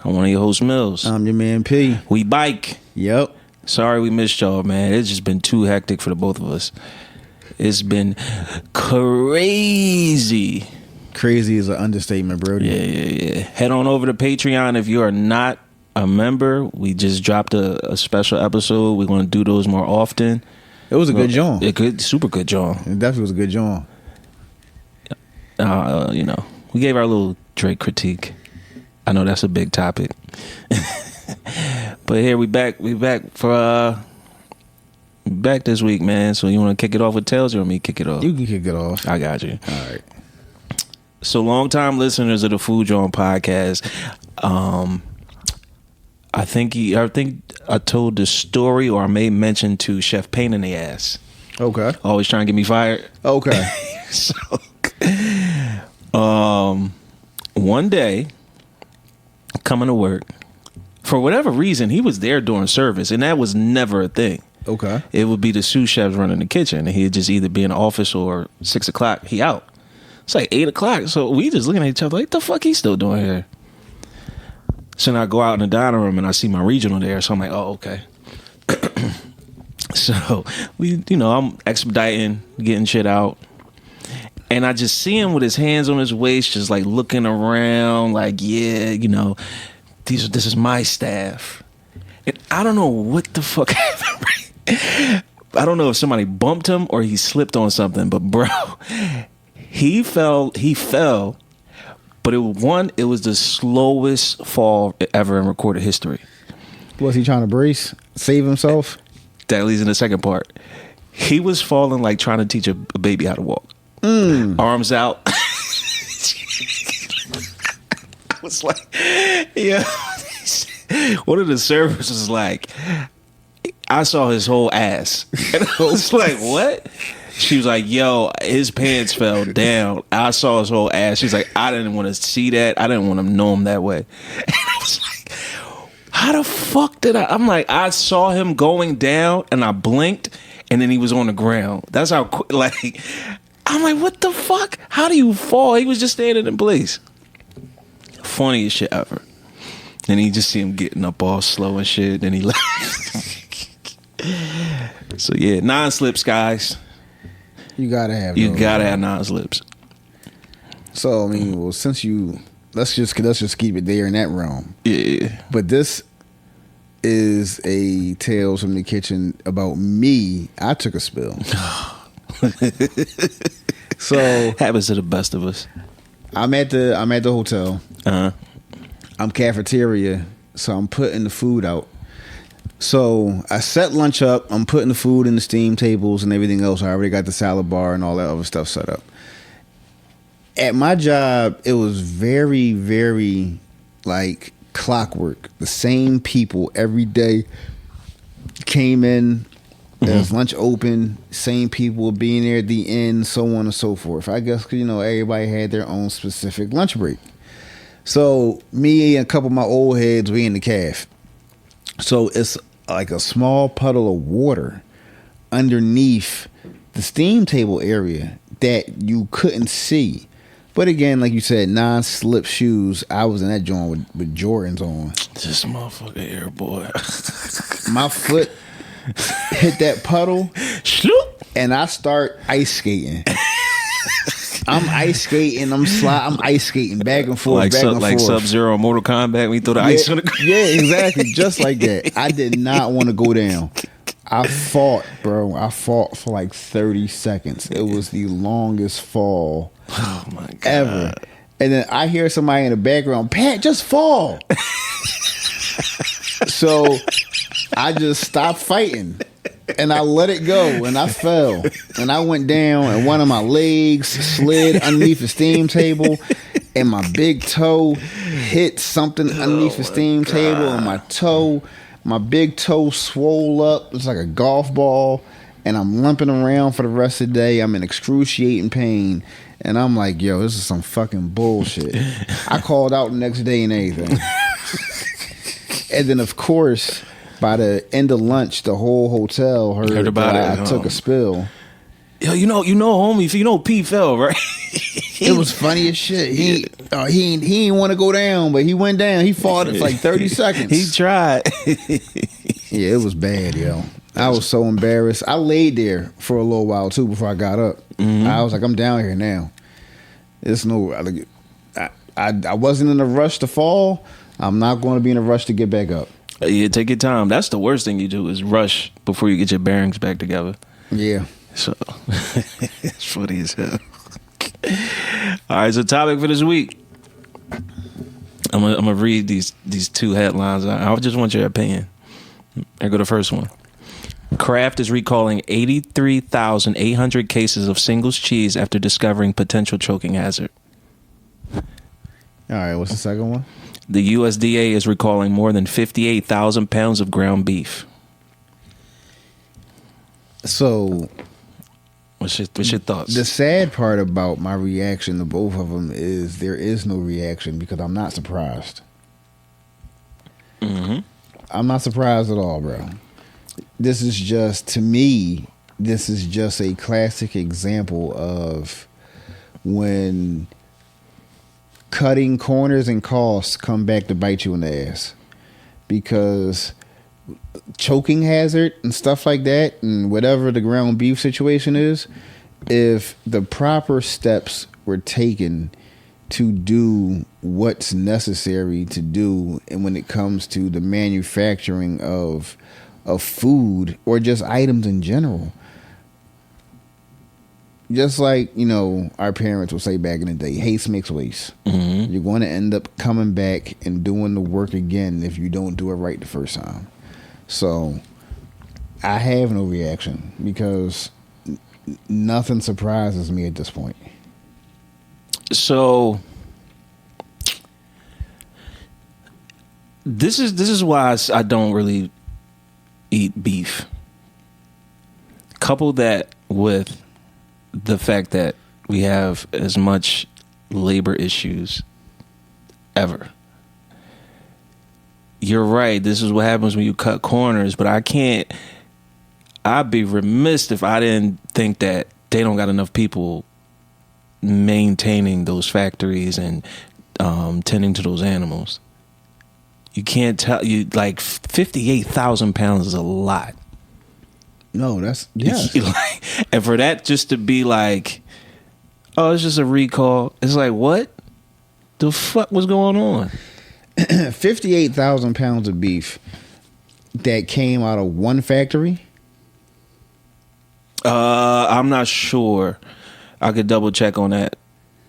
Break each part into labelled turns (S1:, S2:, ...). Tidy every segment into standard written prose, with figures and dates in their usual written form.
S1: I'm one of your hosts, Mills.
S2: I'm your man, P.
S1: We bike.
S2: Yep.
S1: Sorry we missed y'all, man. It's just been too hectic for the both of us. It's been crazy.
S2: Crazy is an understatement, bro.
S1: Yeah. Head on over to Patreon if you are not a member. We just dropped a special episode. We're going to do those more often.
S2: It was a good John.
S1: Super good John.
S2: It definitely was a good John.
S1: We gave our little Drake critique. I know that's a big topic. But here we back for back this week, man. So you want to kick it off with Tales or me kick it off?
S2: You can kick it off.
S1: I got you.
S2: All right.
S1: So long-time listeners of the Food Jawn Podcast, I think I told the story or I made mention to Chef Pain in the Ass.
S2: Okay.
S1: Always trying to get me fired.
S2: Okay.
S1: So one day coming to work, for whatever reason, he was there during service, and that was never a thing.
S2: Okay.
S1: It would be the sous chefs running the kitchen, and he'd just either be in the office or 6 o'clock, he out. It's like 8 o'clock, so we just looking at each other like, the fuck he still doing here? So then I go out in the dining room, and I see my regional there, so I'm like, oh, okay. So I'm expediting, getting shit out. And I just see him with his hands on his waist, just like looking around, like, yeah, this is my staff. And I don't know what the fuck happened. I don't know if somebody bumped him or he slipped on something, but bro, he fell, but it was the slowest fall ever in recorded history.
S2: Was he trying to brace, save himself?
S1: That leads in the second part. He was falling like trying to teach a baby how to walk. Arms out. I was like, yeah. One of the servers was like, I saw his whole ass. And I was like, what? She was like, yo, his pants fell down. I saw his whole ass. She's like, I didn't want to see that. I didn't want to know him that way. And I was like, how the fuck did I'm like, I saw him going down and I blinked and then he was on the ground. That's how quick, I'm like, what the fuck? How do you fall? He was just standing in place. Funniest shit ever. And you just see him getting up all slow and shit. And he left. So yeah, non-slips, guys.
S2: You gotta have.
S1: You gotta have non-slips.
S2: So I mean, well, since let's just keep it there in that realm.
S1: Yeah.
S2: But this is a Tales from the Kitchen about me. I took a spill. So
S1: happens to the best of us.
S2: I'm at the hotel. I'm cafeteria, so I'm putting the food out. So I set lunch up. I'm putting the food in the steam tables and everything else. I already got the salad bar and all that other stuff set up. At my job, it was very, very like clockwork. The same people every day came in. There's lunch open, same people being there at the end, so on and so forth. I guess, everybody had their own specific lunch break. So me and a couple of my old heads, we in the caf. So it's like a small puddle of water underneath the steam table area that you couldn't see. But again, like you said, non-slip shoes. I was in that joint with Jordans on.
S1: This motherfucker here, boy.
S2: My foot hit that puddle, and I start ice skating. I'm ice skating. I'm ice skating back and forth,
S1: like Sub-Zero Mortal Kombat when you throw the ice on the ground.
S2: Yeah, exactly, just like that. I did not want to go down. I fought, bro. I fought for like 30 seconds. It was the longest fall ever. And then I hear somebody in the background, Pat, just fall. So I just stopped fighting and I let it go and I fell and I went down and one of my legs slid underneath the steam table and my big toe hit something underneath the steam table and my big toe swole up. It's like a golf ball and I'm limping around for the rest of the day. I'm in excruciating pain and I'm like, yo, this is some fucking bullshit. I called out the next day and everything. And then, of course, by the end of lunch, the whole hotel heard about that I took a spill.
S1: Yo, homie, P fell, right?
S2: It was funny as shit. He didn't want to go down, but he went down. He fought it for like 30 seconds.
S1: He tried.
S2: Yeah, it was bad, yo. I was so embarrassed. I laid there for a little while too before I got up. I was like, I'm down here now. It's no, I wasn't in a rush to fall. I'm not going to be in a rush to get back up.
S1: Yeah, take your time. That's the worst thing you do is rush before you get your bearings back together.
S2: Yeah.
S1: So it's funny as hell. All right, so topic for this week. I'm gonna read these two headlines. I just want your opinion. Here go the first one. Kraft is recalling 83,800 cases of Singles cheese after discovering potential choking hazard.
S2: All right, what's the second one?
S1: The USDA is recalling more than 58,000 pounds of ground beef.
S2: So,
S1: what's your thoughts?
S2: The sad part about my reaction to both of them is there is no reaction because I'm not surprised. I'm not surprised at all, bro. This is just, to me, this is just a classic example of when cutting corners and costs come back to bite you in the ass. Because choking hazard and stuff like that, and whatever the ground beef situation is, if the proper steps were taken to do what's necessary to do, and when it comes to the manufacturing of food or just items in general, just like, you know, our parents would say back in the day, haste makes waste. You're going to end up coming back and doing the work again if you don't do it right the first time. So I have no reaction because nothing surprises me at this point.
S1: So this is why I don't really eat beef. Couple that with the fact that we have as much labor issues ever. You're right. This is what happens when you cut corners, but I'd be remiss if I didn't think that they don't got enough people maintaining those factories and tending to those animals. You can't tell, you like 58,000 pounds is a lot.
S2: No, that's, yes.
S1: And for that just to be like, oh, it's just a recall. It's like, what the fuck was going on?
S2: 58,000 pounds of beef that came out of one factory?
S1: I'm not sure. I could double check on that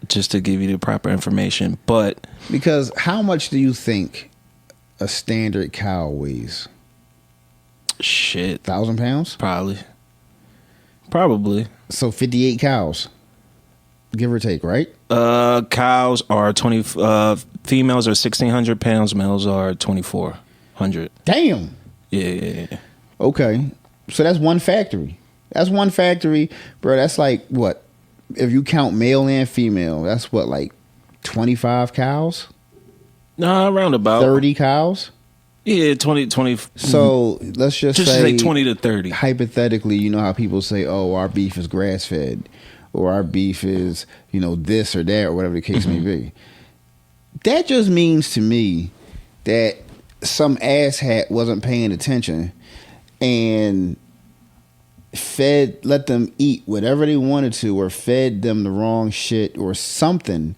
S1: just to give you the proper information. But
S2: because how much do you think a standard cow weighs?
S1: Shit.
S2: 1,000 pounds?
S1: Probably.
S2: So 58 cows, give or take, right?
S1: Cows are 20. Females are 1,600 pounds. Males are 2,400.
S2: Damn.
S1: Yeah.
S2: Okay, so that's one factory. That's one factory, bro. That's like what? If you count male and female, that's what, like 25 cows?
S1: Nah, around about
S2: 30 cows.
S1: Yeah, 20.
S2: So let's just say
S1: 20 to 30.
S2: Hypothetically, you know how people say, "Oh, our beef is grass fed," or "Our beef is, you know, this or that," or whatever the case may be. That just means to me that some asshat wasn't paying attention and let them eat whatever they wanted to, or fed them the wrong shit or something,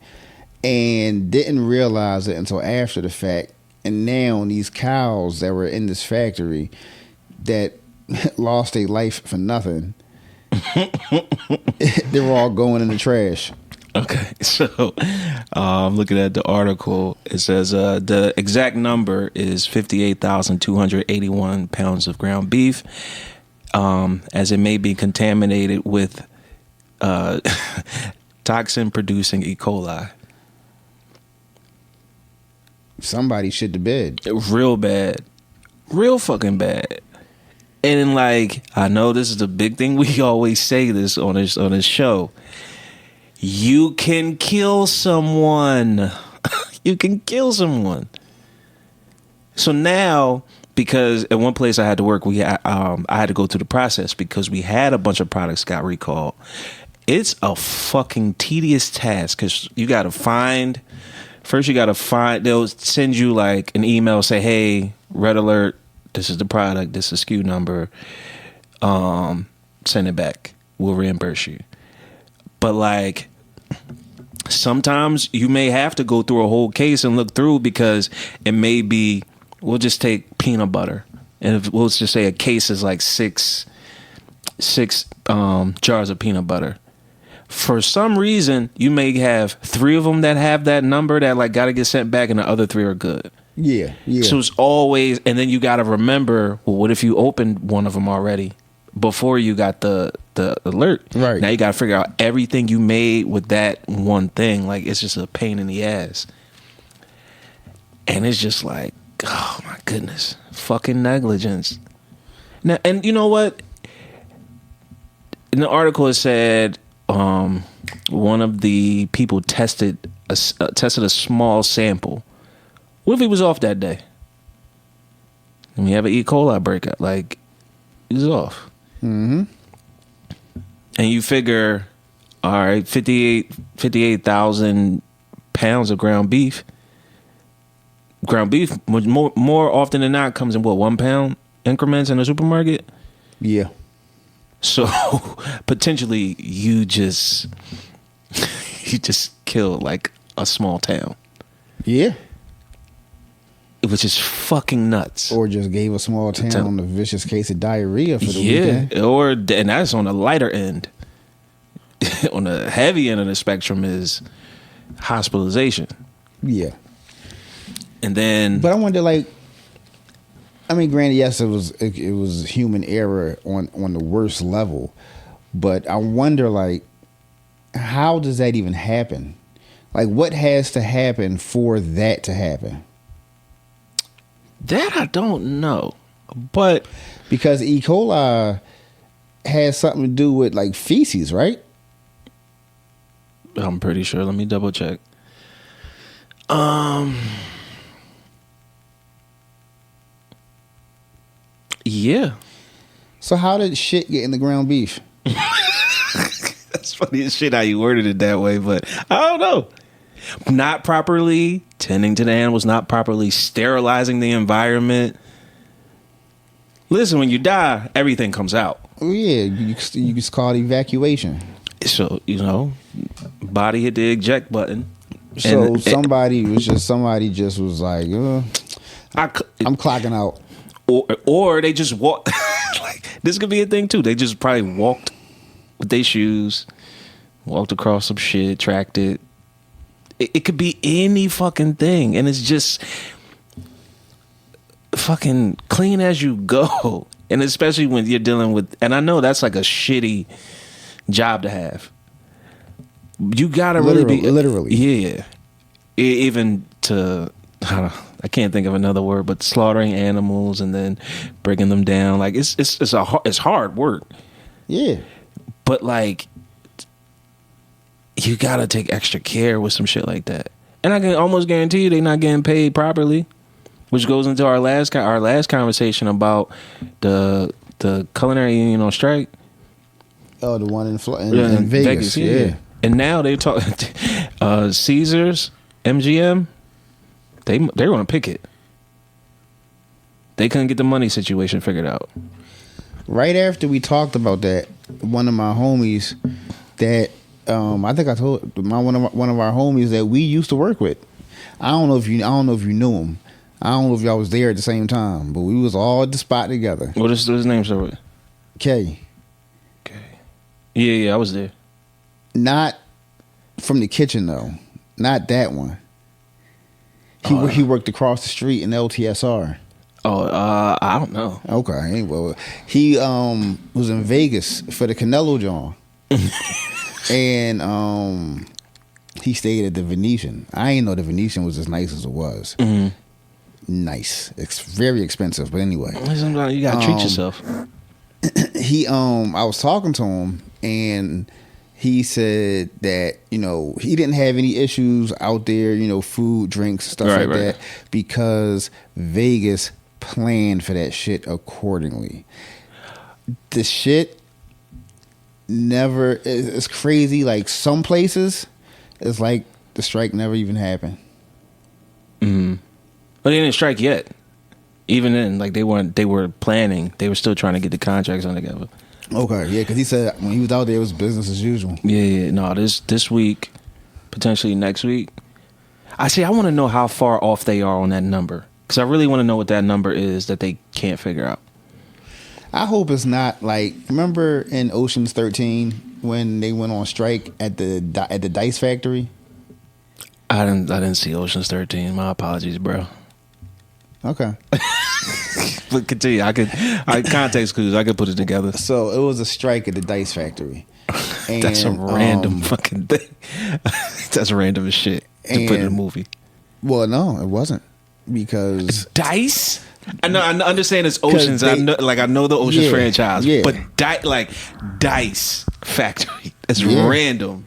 S2: and didn't realize it until after the fact. And now these cows that were in this factory that lost their life for nothing, they were all going in the trash.
S1: Okay, so I'm looking at the article. It says the exact number is 58,281 pounds of ground beef, as it may be contaminated with toxin-producing E. coli.
S2: Somebody shit the bed.
S1: Real bad. Real fucking bad. And like, I know this is the big thing. We always say this on this show. You can kill someone. You can kill someone. So now, because at one place I had to work, I had to go through the process because we had a bunch of products got recalled. it's a fucking tedious task because you got to find. First, you got to find. They'll send you like an email, say, "Hey, red alert. This is the product. This is SKU number. Send it back. We'll reimburse you." But like, sometimes you may have to go through a whole case and look through because it may be. We'll just take peanut butter, and if we'll just say a case is like six jars of peanut butter. For some reason, you may have 3 of them that have that number that like got to get sent back, and the other 3 are good.
S2: Yeah.
S1: So it's always, and then you got to remember, well, what if you opened one of them already before you got the alert?
S2: Right.
S1: Now you got to figure out everything you made with that one thing. Like, it's just a pain in the ass. And it's just like, oh my goodness, fucking negligence. Now, and you know what? In the article it said one of the people tested a small sample. What if he was off that day? And you have an E. coli breakout, like he was off. Mm-hmm. And you figure, all right, 58,000 pounds of ground beef. Ground beef more often than not comes in what, 1 pound increments in the supermarket?
S2: Yeah.
S1: So potentially you just killed like a small town.
S2: Yeah.
S1: Which is fucking nuts.
S2: Or just gave a small town a vicious case of diarrhea for the weekend.
S1: And that's on the lighter end. On the heavy end of the spectrum is hospitalization.
S2: Yeah.
S1: And then,
S2: but I wonder, like, I mean, granted, yes, it was human error on the worst level, but I wonder, like, how does that even happen? Like, what has to happen for that to happen?
S1: That I don't know, but
S2: because E. coli has something to do with like feces, right?
S1: I'm pretty sure. Let me double check. Yeah.
S2: So how did shit get in the ground beef?
S1: That's funny as shit how you worded it that way, but I don't know. Not properly tending to the animals, not properly sterilizing the environment. Listen, when you die, everything comes out.
S2: Oh yeah, you just call it evacuation.
S1: So, body hit the eject button.
S2: So somebody just was like, I'm clocking out.
S1: Or they just walk. Like, this could be a thing too. They just probably walked with their shoes, walked across some shit, tracked it. It could be any fucking thing, and it's just fucking clean as you go. And especially when you're dealing with, and I know that's like a shitty job to have. You gotta really be
S2: literally,
S1: yeah. Even to, I can't think of another word, but slaughtering animals and then breaking them down, like it's hard work.
S2: Yeah,
S1: but like, you gotta take extra care with some shit like that. And I can almost guarantee you they're not getting paid properly, which goes into our last conversation about the culinary union on strike.
S2: Oh, the one in Vegas, yeah.
S1: And now they're talking Caesars, MGM. They're going to picket. They couldn't get the money situation figured out.
S2: Right after we talked about that, one of my homies that I think I told one of our homies that we used to work with. I don't know if you knew him. I don't know if y'all was there at the same time, but we was all at the spot together.
S1: What is his name? Start with
S2: K.
S1: Yeah, I was there.
S2: Not from the kitchen though. Not that one. He worked across the street in LTSR.
S1: I don't know.
S2: Okay, well, he was in Vegas for the Canelo John, and he stayed at the Venetian. I ain't know the Venetian was as nice as it was. Mm-hmm. Nice, it's very expensive, but anyway,
S1: sometimes you gotta treat yourself.
S2: I was talking to him, and he said that, he didn't have any issues out there, food, drinks, stuff that, because Vegas planned for that shit accordingly. The shit never. It's crazy. Like some places, it's like the strike never even happened.
S1: Mm-hmm. But they didn't strike yet. Even then, like they were planning. They were still trying to get the contracts on together.
S2: Okay, yeah, because he said when he was out there, it was business as usual.
S1: Yeah. No, this week, potentially next week. I want to know how far off they are on that number, because I really want to know what that number is that they can't figure out.
S2: I hope it's not like, remember in Ocean's 13 when they went on strike at the Dice Factory?
S1: I didn't see Ocean's 13. My apologies, bro.
S2: Okay.
S1: But continue. Context clues. I could put it together.
S2: So it was a strike at the Dice Factory. And,
S1: that's a random fucking thing. That's random as shit to put in a movie.
S2: Well, no, it wasn't, because
S1: Dice. I understand it's Oceans. I know the Oceans franchise, but Dice Factory. It's random.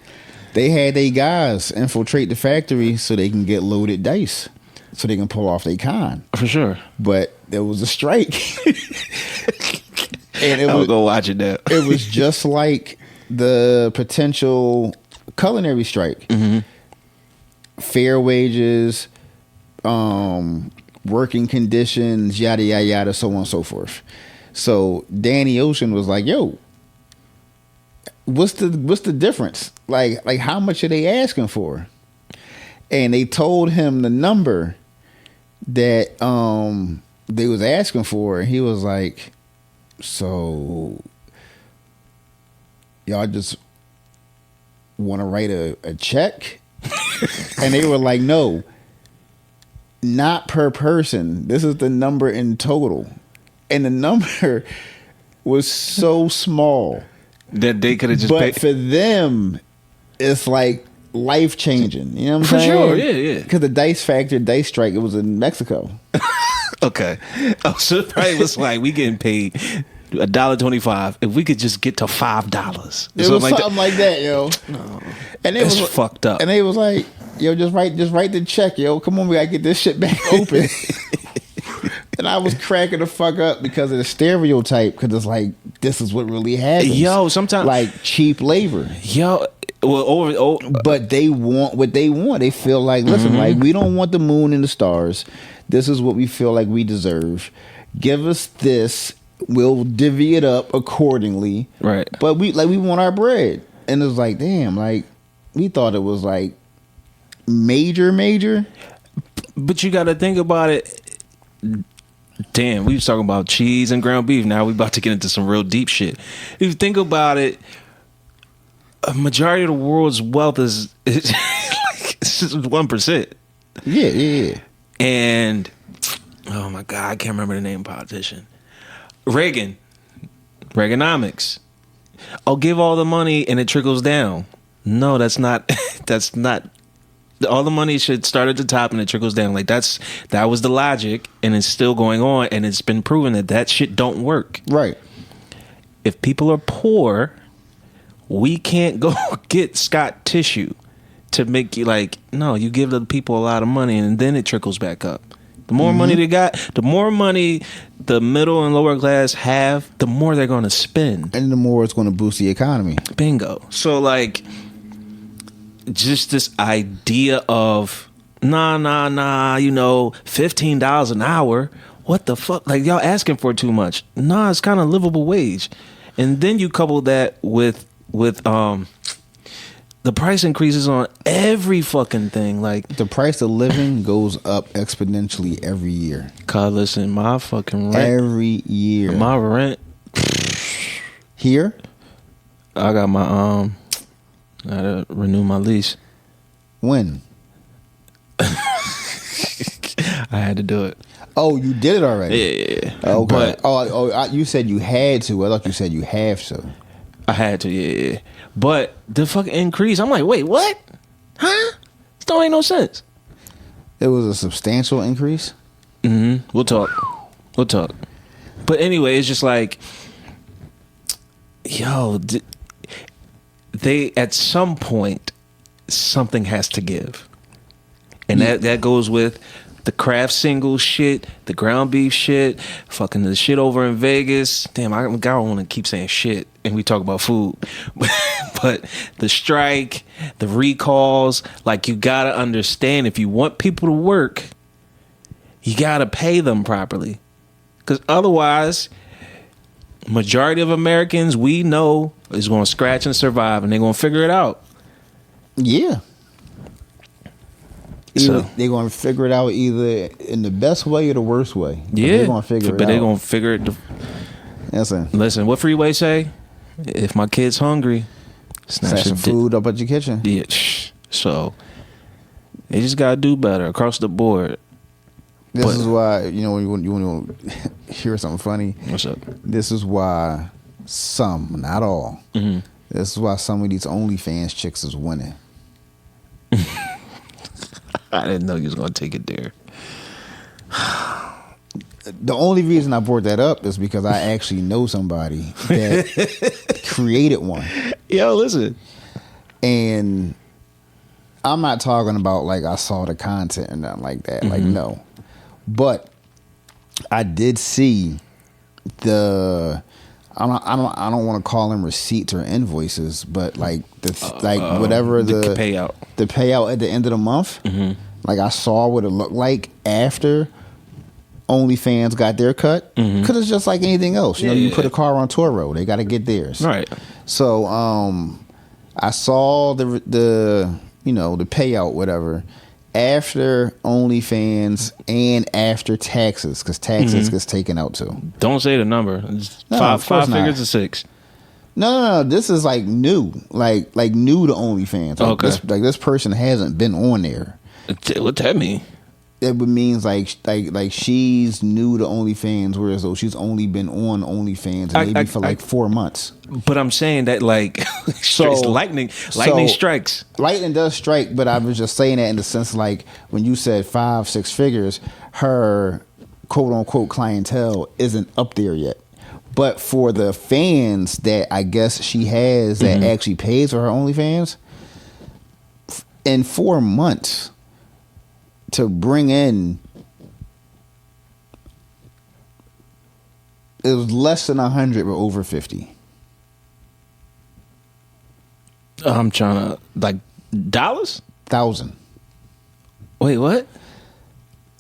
S2: They had their guys infiltrate the factory so they can get loaded dice, so they can pull off their con.
S1: For sure.
S2: But there was a strike, and
S1: I'll go watch it now.
S2: It was just like the potential culinary strike.
S1: Mm-hmm.
S2: Fair wages, working conditions, yada yada yada, so on and so forth. So Danny Ocean was like, "Yo, what's the difference? Like how much are they asking for?" And they told him the number that they was asking for, and he was like, "So y'all just want to write a check?" And they were like, "No, not per person. This is the number in total." And the number was so small
S1: that they could have just
S2: paid. But for them, it's like life changing. You know what I'm saying?
S1: For sure, yeah.
S2: Because the Dice Factory, Dice Strike, it was in Mexico.
S1: Okay. Oh, so it probably was like, we getting paid $1.25 if we could just get to $5.
S2: It was something like that, yo.
S1: No,
S2: and
S1: it was fucked up.
S2: And they was like, "Yo, just write the check, yo. Come on, we gotta get this shit back open." And I was cracking the fuck up because of the stereotype. Because it's like, this is what really happens.
S1: Yo, sometimes
S2: like cheap labor.
S1: Yo,
S2: but they want what they want. They feel like, listen, like, we don't want the moon and the stars. This is what we feel like we deserve. Give us this. We'll divvy it up accordingly.
S1: Right.
S2: But we want our bread. And it's like, damn, like, we thought it was like major.
S1: But you got to think about it. Damn, we was talking about cheese and ground beef. Now we about to get into some real deep shit. If you think about it, a majority of the world's wealth is like, it's just 1%.
S2: Yeah.
S1: And oh my God, I can't remember the name of the politician. Reaganomics. Oh, give all the money and it trickles down. No, that's not. All the money should start at the top and it trickles down. Like that was the logic, and it's still going on, and it's been proven that shit don't work.
S2: Right.
S1: If people are poor, we can't go get Scott tissue to make you like, no, you give the people a lot of money and then it trickles back up. The more money they got, the more money the middle and lower class have, the more they're going to spend.
S2: And the more it's going to boost the economy.
S1: Bingo. So like, just this idea of nah, $15 an hour. What the fuck? Like, y'all asking for too much. Nah, it's kind of livable wage. And then you couple that with the price increases on every fucking thing. Like,
S2: the price of living goes up exponentially every year.
S1: God, listen, my fucking rent
S2: every year.
S1: My rent
S2: here.
S1: I got my I had to renew my lease.
S2: When?
S1: I had to do it.
S2: Oh, you did it already?
S1: Yeah.
S2: Okay. You said you had to. I thought you said you have to.
S1: I had to, yeah. But the fucking increase, I'm like, wait, what? Huh? This don't make no sense.
S2: It was a substantial increase?
S1: Mm-hmm. We'll talk. But anyway, it's just like, yo, they at some point something has to give, and that goes with The Kraft single shit, the ground beef shit, fucking the shit over in Vegas. Damn, I don't want to keep saying shit and we talk about food. But the strike, the recalls, like, you gotta understand, if you want people to work, you gotta pay them properly. Because otherwise, majority of Americans we know is going to scratch and survive, and they're going to figure it out.
S2: Yeah.
S1: So
S2: they're going to figure it out either in the best way or the worst way.
S1: Yeah,
S2: they're going to figure it out.
S1: But they're going to figure it. Listen, what Freeway say? If my kid's hungry,
S2: snatch some food up at your kitchen.
S1: Yeah. So they just got to do better across the board.
S2: This is why, you want to hear something funny.
S1: What's up?
S2: This is why some, not all, this is why some of these OnlyFans chicks is winning.
S1: I didn't know you was going to take it there.
S2: The only reason I brought that up is because I actually know somebody that created one.
S1: Yo, listen.
S2: And I'm not talking about like I saw the content or nothing like that. Like, no. But I did see I don't want to call them receipts or invoices, but like whatever the payout at the end of the month. Like, I saw what it looked like after OnlyFans got their cut, because it's just like anything else. You put a car on Turo, they got to get theirs.
S1: Right.
S2: So I saw the payout, whatever, after OnlyFans and after taxes, because taxes gets taken out too.
S1: Don't say the number. It's five figures or six.
S2: No. This is like new, like new to OnlyFans. Like,
S1: okay.
S2: This person hasn't been on there.
S1: What that mean?
S2: It means like she's new to OnlyFans, whereas though she's only been on OnlyFans maybe for like 4 months.
S1: But I'm saying that, like, so lightning strikes.
S2: Lightning does strike, but I was just saying that in the sense, like, when you said 5-6 figures, her quote unquote clientele isn't up there yet. But for the fans that I guess she has that actually pays for her OnlyFans, in 4 months, to bring in, it was less than 100 but over 50.
S1: I'm trying to, like, dollars?
S2: 1,000.
S1: Wait, what?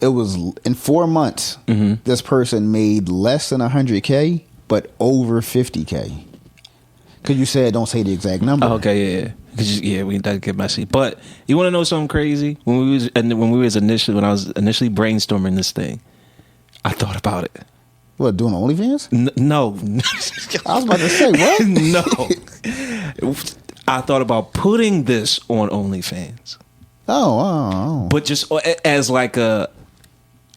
S2: It was in 4 months. This person made less than 100K but over 50K. Because you said don't say the exact number.
S1: Oh, okay, yeah. We got to get messy. But you want to know something crazy? When I was initially brainstorming this thing, I thought about it.
S2: What, doing OnlyFans?
S1: No.
S2: I was about to say, what?
S1: No. I thought about putting this on OnlyFans.
S2: Oh.
S1: But just as like a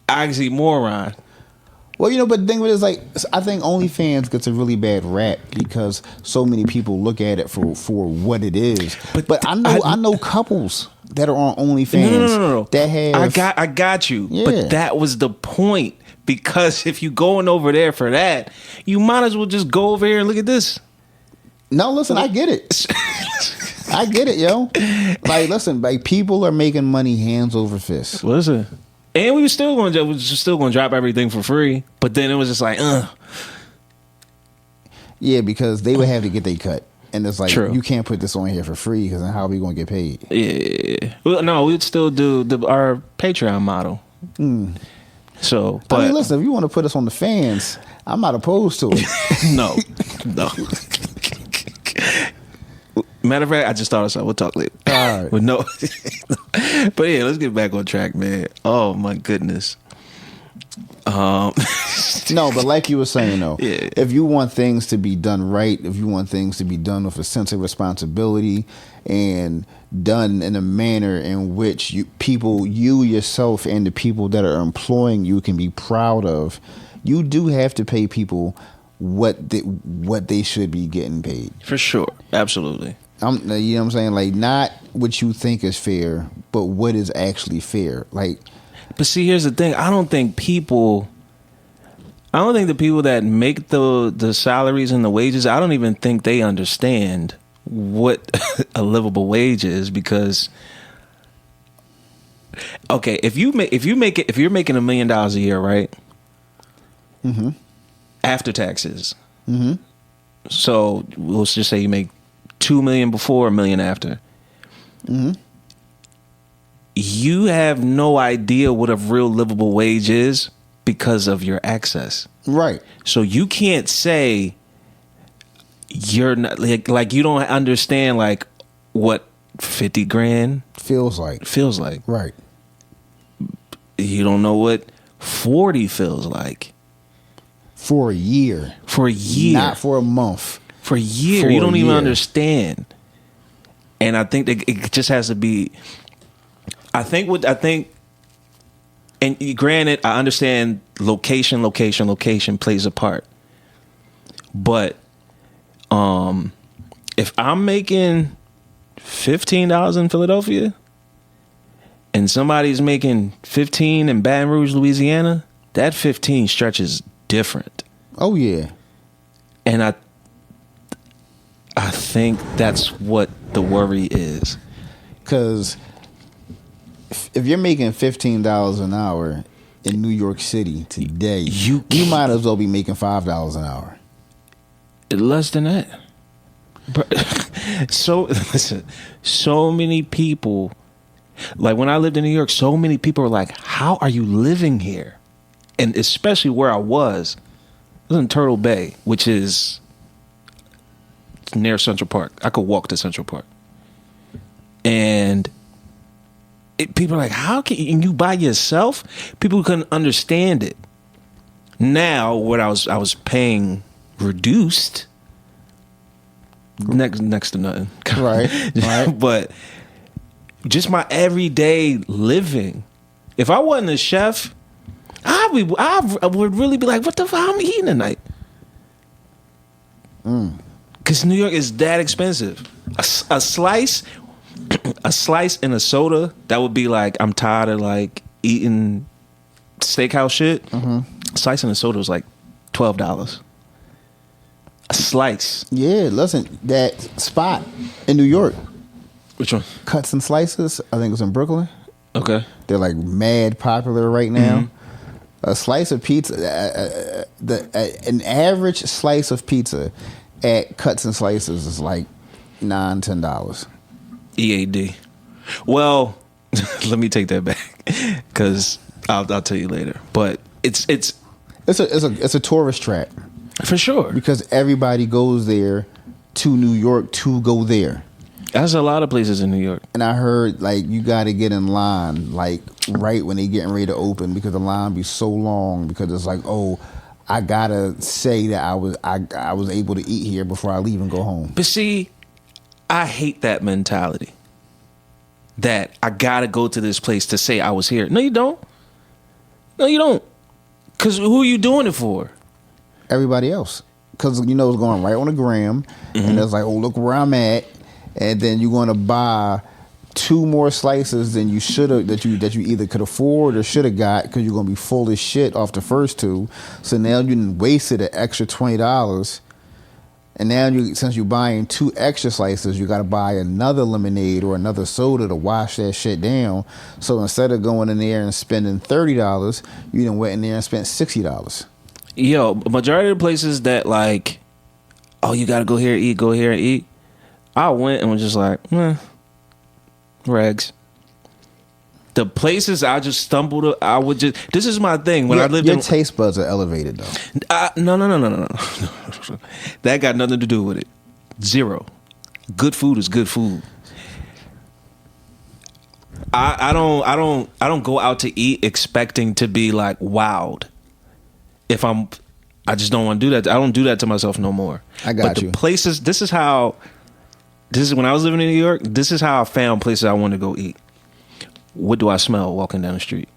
S1: oxymoron.
S2: Well, but the thing with it is, like, I think OnlyFans gets a really bad rap because so many people look at it for what it is. But I know couples that are on OnlyFans.
S1: No.
S2: That have.
S1: I got you.
S2: Yeah.
S1: But that was the point, because if you going over there for that, you might as well just go over here and look at this.
S2: No, listen, I get it. I get it, yo. Like, listen, like, people are making money hands over fist.
S1: Listen. And we were still going to drop everything for free, but then it was just like,
S2: Yeah, because they would have to get their cut, and it's like,
S1: True.
S2: You can't put this on here for free, because then how are we going to get paid?
S1: Yeah. Well, no, we'd still do our Patreon model. So, but
S2: I mean, listen, if you want to put us on the fans, I'm not opposed to it.
S1: No. Matter of fact, I just thought of something. We'll talk later.
S2: All right.
S1: But no. But yeah, let's get back on track, man. Oh my goodness.
S2: No, but like you were saying though,
S1: Yeah.
S2: if you want things to be done right, if you want things to be done with a sense of responsibility and done in a manner in which you yourself and the people that are employing you can be proud of, you do have to pay people what they should be getting paid.
S1: For sure. Absolutely.
S2: You know what I'm saying? Like, not what you think is fair, but what is actually fair. Like,
S1: but see, here's the thing. I don't think the people that make the salaries and the wages, I don't even think they understand what a livable wage is, because Okay, if you're making $1 million a year, right?
S2: Mm-hmm.
S1: After taxes.
S2: Mm-hmm.
S1: So let's just say you make $2 million before, $1 million after.
S2: Mm-hmm.
S1: You have no idea what a real livable wage is because of your access.
S2: Right.
S1: So you can't say you're not like you don't understand like what 50 grand
S2: feels like.
S1: Right.
S2: You
S1: don't know what 40 feels like.
S2: For a year. Not for a month.
S1: For a year. You don't even understand. And I think that it just has to be. I think, and granted, I understand location plays a part. But if I'm making $15 in Philadelphia and somebody's making 15 in Baton Rouge, Louisiana, that 15 stretches different.
S2: Oh yeah.
S1: And I think that's what the worry is.
S2: Because if you're making $15 an hour in New York City today, you might as well be making $5 an hour.
S1: Less than that. So listen, so many people, like when I lived in New York, so many people were like, how are you living here? And especially where I was in Turtle Bay, which is near Central Park. I could walk to Central Park. And people are like, how can you by yourself? People couldn't understand it. Now, what I was paying reduced, next to nothing.
S2: Right.
S1: But just my everyday living. If I wasn't a chef, I would really be like, what the fuck am I eating tonight? Because New York is that expensive. A slice and a soda, that would be like, I'm tired of like eating steakhouse shit. A slice and a soda was like $12. A slice.
S2: Yeah, listen, that spot in New York.
S1: Which one?
S2: Cuts and Slices. I think it was in Brooklyn.
S1: Okay.
S2: They're like mad popular right now. Mm-hmm. A slice of pizza, an average slice of pizza at Cuts and Slices is like $9-10.
S1: EAD. Well, let me take that back because I'll tell you later. But it's
S2: a tourist trap
S1: for sure,
S2: because everybody goes there to New York to go there.
S1: That's a lot of places in New York.
S2: And I heard like you got to get in line like right when they getting ready to open because the line be so long because it's like, oh, I gotta say that I was able to eat here before I leave and go home.
S1: But see, I hate that mentality. That I gotta go to this place to say I was here. No, you don't. Because who are you doing it for?
S2: Everybody else. Because it's going right on the gram, and it's like, oh, look where I'm at. And then you're going to buy 2 more slices than you should have, that you either could afford or should have got, because you're going to be full as shit off the first 2. So now you wasted an extra $20. And now since you're buying 2 extra slices, you got to buy another lemonade or another soda to wash that shit down. So instead of going in there and spending $30, you done went in there and spent $60.
S1: Yo, majority of the places that like, oh, you got to go here and eat. I went and was just like, rags. The places I just stumbled, this is my thing. When I lived
S2: your taste buds are elevated though.
S1: No. That got nothing to do with it. 0. Good food is good food. I don't go out to eat expecting to be like wowed. I just don't want to do that. I don't do that to myself no more.
S2: But
S1: the places, this is when I was living in New York, this is how I found places I want to go eat. What do I smell walking down the street?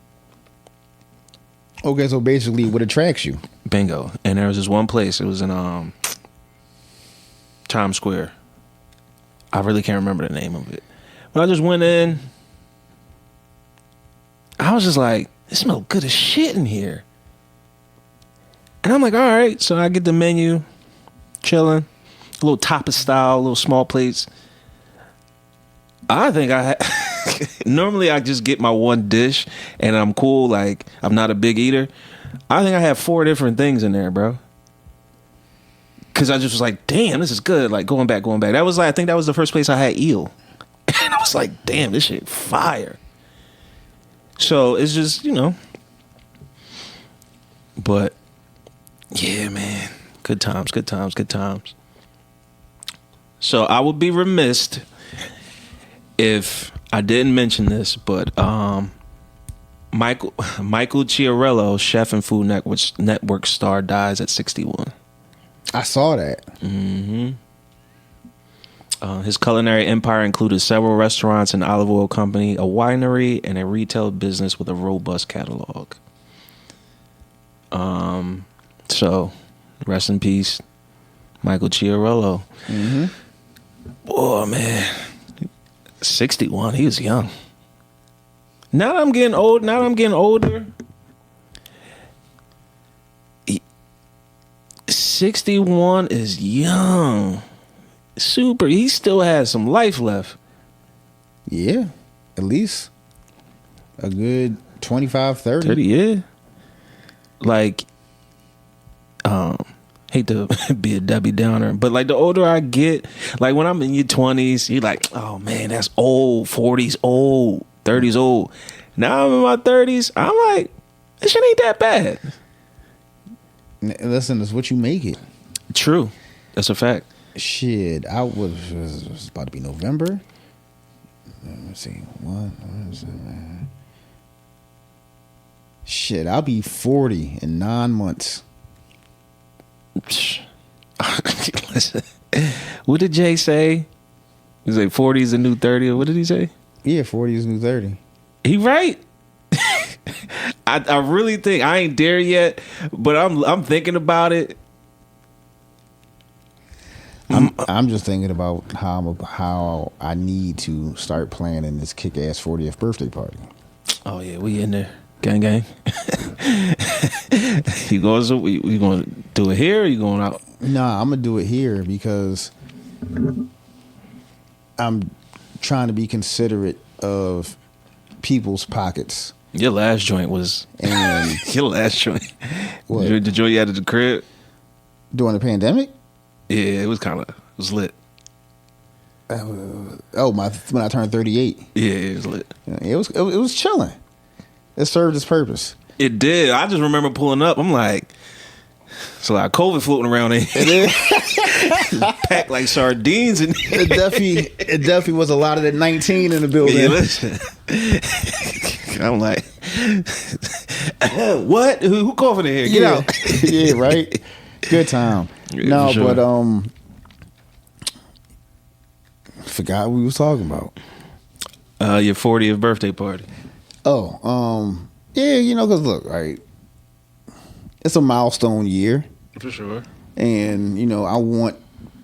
S2: Okay, so basically what attracts you?
S1: Bingo. And there was this one place. It was in Times Square. I really can't remember the name of it. But I just went in. I was just like, it smells good as shit in here. And I'm like, all right. So I get the menu, chilling. A little tapas style, little small plates. I think I had Normally I just get my one dish and I'm cool. Like, I'm not a big eater. I think I have 4 different things in there, bro. Cause I just was like, damn, this is good. Like, going back. That was like, I think that was the first place I had eel. And I was like, damn, this shit fire. So it's just, but yeah, man, good times. So I would be remiss if I didn't mention this, but Michael Chiarello, chef and Food Network star, dies at 61.
S2: I saw that.
S1: Mm-hmm. His culinary empire included several restaurants, an olive oil company, a winery, and a retail business with a robust catalog. So, rest in peace, Michael Chiarello.
S2: Mm-hmm.
S1: Boy, man, 61. He was young. Now that I'm getting older. 61 is young. Super. He still has some life left.
S2: Yeah, at least a good 25, 30.
S1: 30, yeah. Like, hate to be a Debbie Downer, but like the older I get, like when I'm in your 20s, you're like, oh man, that's old. 40s old. 30s old. Now I'm in my 30s. I'm like, this shit ain't that bad.
S2: Listen, it's what you make it.
S1: True. That's a fact.
S2: Shit, I was about to be November. Let's see. Shit, I'll be 40 in 9 months.
S1: Listen, what did Jay say? He said 40 is the new 30. Or what did he say?
S2: Yeah, 40 is new 30.
S1: He right. I really think I ain't there yet, but I'm thinking about it.
S2: I'm just thinking about how I need to start planning this kick-ass 40th birthday party.
S1: Oh yeah, we in there, gang. You going to do it here? Or you going out?
S2: Nah, I'm gonna do it here because I'm trying to be considerate of people's pockets.
S1: Your last joint was your last joint.
S2: What?
S1: The joint you had at the crib
S2: during the pandemic?
S1: Yeah, it was lit.
S2: When I turned 38.
S1: Yeah, it was lit.
S2: It was chilling. It served its purpose.
S1: It did. I just remember pulling up. I'm like, it's a lot of COVID floating around in here. Packed like sardines in here.
S2: It definitely was a lot of that 19 in the building.
S1: Yeah, listen. I'm like, what? Who coughing in here? Get out.
S2: Yeah, right. Good time.
S1: Yeah,
S2: no,
S1: sure.
S2: But forgot what we was talking about.
S1: Your 40th birthday party.
S2: Oh, yeah, because look, right, it's a milestone year.
S1: For sure.
S2: And, I want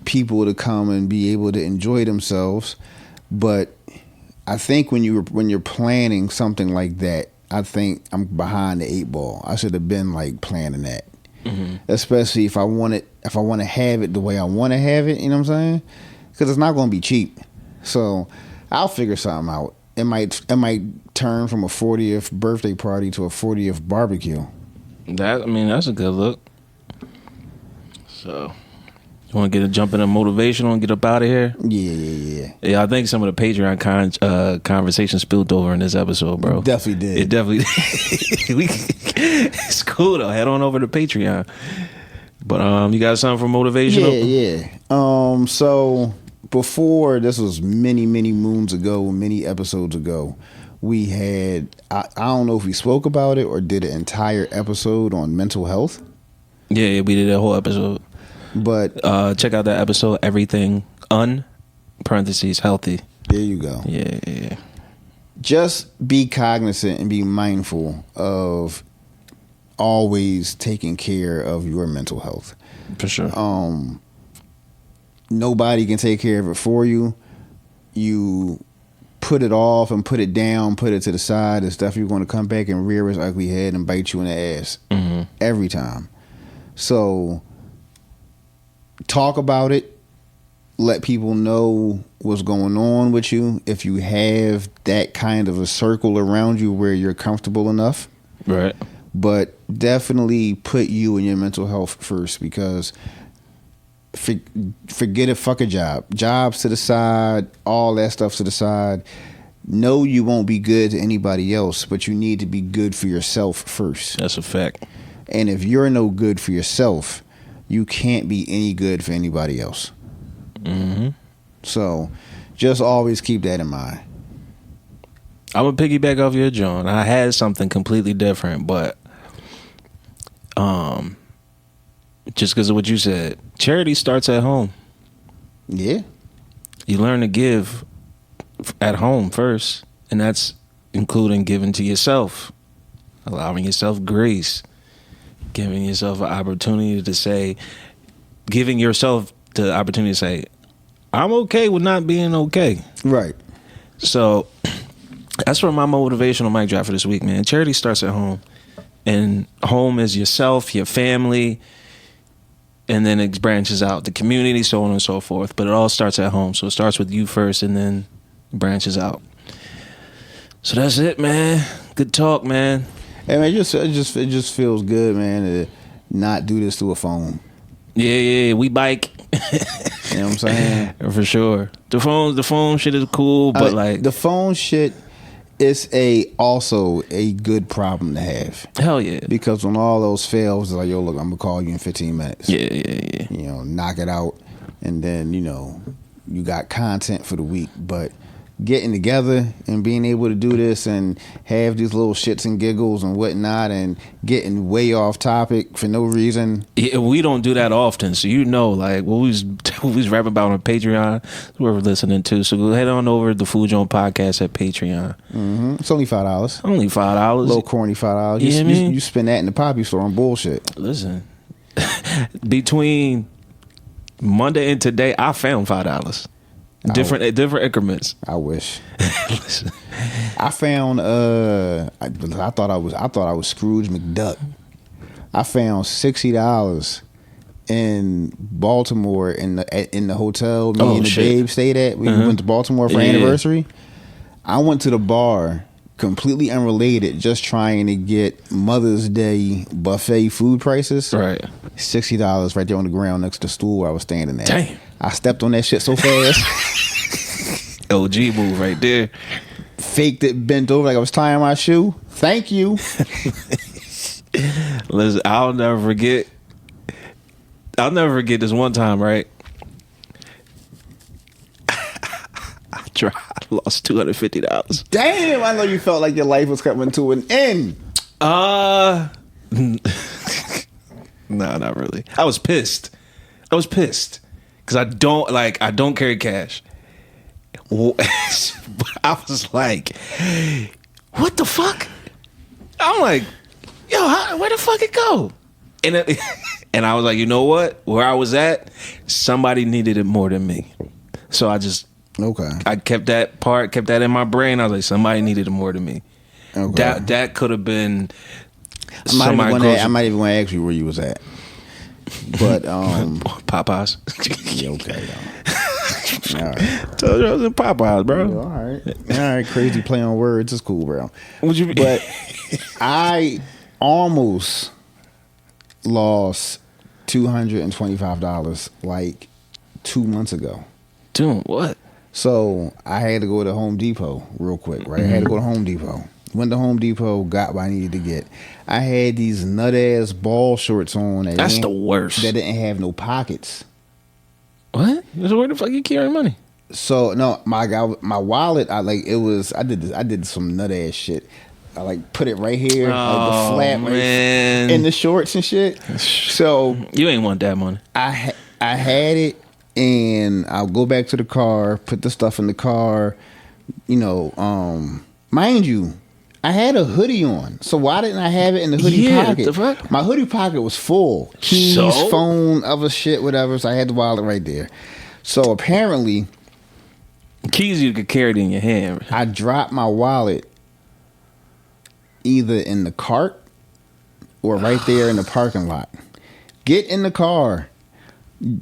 S2: people to come and be able to enjoy themselves. But I think when you're planning something like that, I think I'm behind the 8 ball. I should have been like planning that. Mm-hmm. Especially if I want to have it the way I want to have it, you know what I'm saying? Because it's not going to be cheap. So I'll figure something out. It might turn from a 40th birthday party to a 40th barbecue.
S1: That's a good look. So, you want to get a jump in a motivational and get up out of here?
S2: Yeah.
S1: Yeah, I think some of the Patreon conversation spilled over in this episode, bro.
S2: Definitely did.
S1: It definitely. It's cool though. Head on over to Patreon. But you got something for motivational?
S2: Yeah. So before, this was many moons ago, many episodes ago, we had I don't know if we spoke about it or did an entire episode on mental health.
S1: Yeah, we did a whole episode.
S2: But
S1: check out that episode, everything parentheses healthy.
S2: There you go.
S1: Yeah.
S2: Just be cognizant and be mindful of always taking care of your mental health.
S1: For sure.
S2: Nobody can take care of it for you. You put it off and put it down, put it to the side, it's definitely going to come back and rear its ugly head and bite you in the ass. Mm-hmm. Every time. So talk about it. Let people know what's going on with you, if you have that kind of a circle around you where you're comfortable enough.
S1: Right.
S2: But definitely put you and your mental health first, because forget it, fuck a job. Jobs to the side, all that stuff to the side. No, you won't be good to anybody else, but you need to be good for yourself first.
S1: That's a fact.
S2: And if you're no good for yourself, you can't be any good for anybody else.
S1: Mm-hmm.
S2: So just always keep that in mind.
S1: I'm going to piggyback off your John. I had something completely different, but just because of what you said, charity starts at home.
S2: Yeah.
S1: You learn to give at home first, and that's including giving to yourself, allowing yourself grace, giving yourself an opportunity to say, giving yourself the opportunity to say, I'm okay with not being okay.
S2: Right.
S1: So that's where my motivational mic drop for this week, man. Charity starts at home, and home is yourself, your family, and then it branches out, the community, so on and so forth. But it all starts at home. So it starts with you first and then branches out. So that's it, man. Good talk, man.
S2: Hey, man, it just feels good, man, to not do this through a phone.
S1: Yeah, we bike.
S2: You know what I'm saying?
S1: For sure. The phone shit is cool, but like
S2: the phone shit is also a good problem to have.
S1: Hell yeah.
S2: Because when all those fails, it's like, yo, look, I'm gonna call you in 15 minutes.
S1: Yeah.
S2: You know, knock it out, and then, you know, you got content for the week. But getting together and being able to do this and have these little shits and giggles and whatnot and getting way off topic for no reason.
S1: Yeah, we don't do that often, so you know, like what we was rapping about on Patreon, we're listening to. So go head on over to the Food Jawn Podcast at Patreon.
S2: Mm-hmm. It's only $5.
S1: Only $5.
S2: Little corny $5. You spend that in the poppy store on bullshit.
S1: Listen, between Monday and today, I found $5. Different increments.
S2: I wish. I found I thought I was Scrooge McDuck. I found $60 in Baltimore in the hotel me and the babe stayed at. We went to Baltimore for anniversary. I went to the bar, completely unrelated, just trying to get Mother's Day buffet food prices.
S1: Right.
S2: $60 right there on the ground next to the stool where I was standing at.
S1: Damn.
S2: I stepped on that shit so fast.
S1: OG move right there.
S2: Faked it, bent over like I was tying my shoe. Thank you.
S1: Listen, I'll never forget this one time, right? I lost $250.
S2: Damn, I know you felt like your life was coming to an end.
S1: No, not really. I was pissed because I don't carry cash. I was like, what the fuck? I'm like, yo, where the fuck it go? And I was like, you know what? Where I was at, somebody needed it more than me. So I kept that in my brain. I was like, somebody needed it more than me. Okay. That could have been.
S2: I might even want to ask you where you was at. But
S1: Popeyes.
S2: Yeah, okay. All right.
S1: Told you I was in Popeyes, bro.
S2: All right. Crazy play on words. It's cool, bro.
S1: What you mean?
S2: But I almost lost $225 like 2 months ago.
S1: Doing what?
S2: So I had to go to Home Depot real quick, right? I had to go to Home Depot. Went to Home Depot, got what I needed to get. I had these nut ass ball shorts on.
S1: That's the worst.
S2: That didn't have no pockets.
S1: What? So where the fuck you carrying money?
S2: So no, my wallet. I did some nut ass shit. I like put it right here, like the flap, man, in the shorts and shit. So
S1: you ain't want that money.
S2: I had it, and I'll go back to the car, put the stuff in the car. You know, mind you, I had a hoodie on, so why didn't I have it in the hoodie pocket?
S1: The fuck?
S2: My hoodie pocket was full. Keys, phone, other shit, whatever. So I had the wallet right there. So apparently,
S1: keys you could carry it in your hand.
S2: I dropped my wallet either in the cart or right there in the parking lot. Get in the car.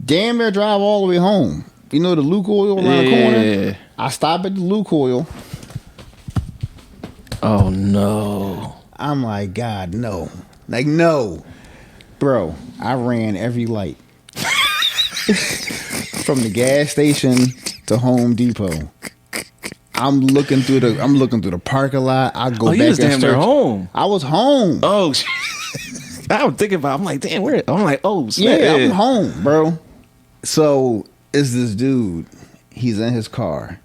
S2: Damn near drive all the way home. You know the Lukoil around the corner?
S1: Yeah.
S2: I stop at the Lukoil.
S1: Oh no.
S2: I'm like, God, no. Like, no. Bro, I ran every light. From the gas station to Home Depot. I'm looking through the parking lot. I go back
S1: you was
S2: and
S1: damn near
S2: search.
S1: home.
S2: I was home.
S1: Oh, I'm thinking about. I'm like, damn, where? I'm like, oh, snap.
S2: Yeah, I'm home, bro. So it's this dude. He's in his car.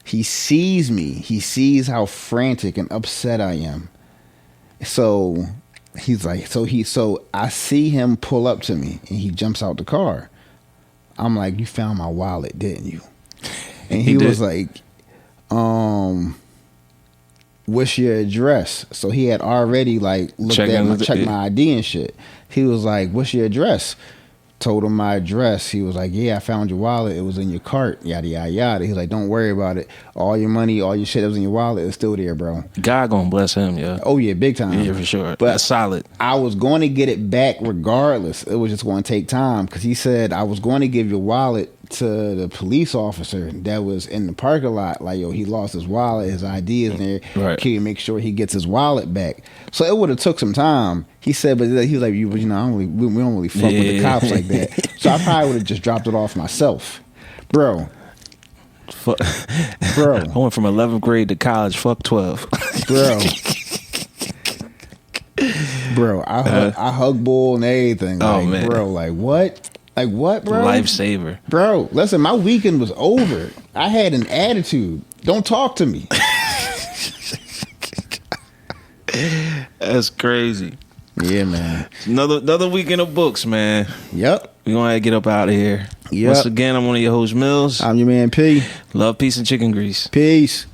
S2: He sees me. He sees how frantic and upset I am. So he's like, so I see him pull up to me, and he jumps out the car. I'm like, you found my wallet, didn't you? And he was like, what's your address? So he had already like checked my ID and shit. He was like, what's your address? Told him my address. He was like, yeah, I found your wallet. It was in your cart. Yada, yada, yada. He's like, don't worry about it. All your money, all your shit that was in your wallet is still there, bro.
S1: God gonna bless him, yeah.
S2: Oh, yeah, big time.
S1: Yeah, for sure.
S2: But
S1: that's solid.
S2: I was going to get it back regardless. It was just going to take time because he said I was going to give your wallet to the police officer that was in the parking lot. Like, yo, he lost his wallet. His ID is there.
S1: Right.
S2: Can you make sure he gets his wallet back? So it would have took some time. He said, but he was like, we don't really fuck with the cops like that. So I probably would have just dropped it off myself. Bro. Bro.
S1: I went from 11th grade to college. Fuck 12.
S2: Bro, I hug bull and everything.
S1: Oh,
S2: like,
S1: man.
S2: Bro, like what? Like what, bro?
S1: Lifesaver.
S2: Bro, listen, my weekend was over. I had an attitude. Don't talk to me.
S1: That's crazy.
S2: Yeah, man.
S1: Another weekend of books, man.
S2: Yep.
S1: We gonna get up out of here.
S2: Yep.
S1: Once again, I'm one of your hosts, Mills.
S2: I'm your man P.
S1: Love, peace, and chicken grease.
S2: Peace.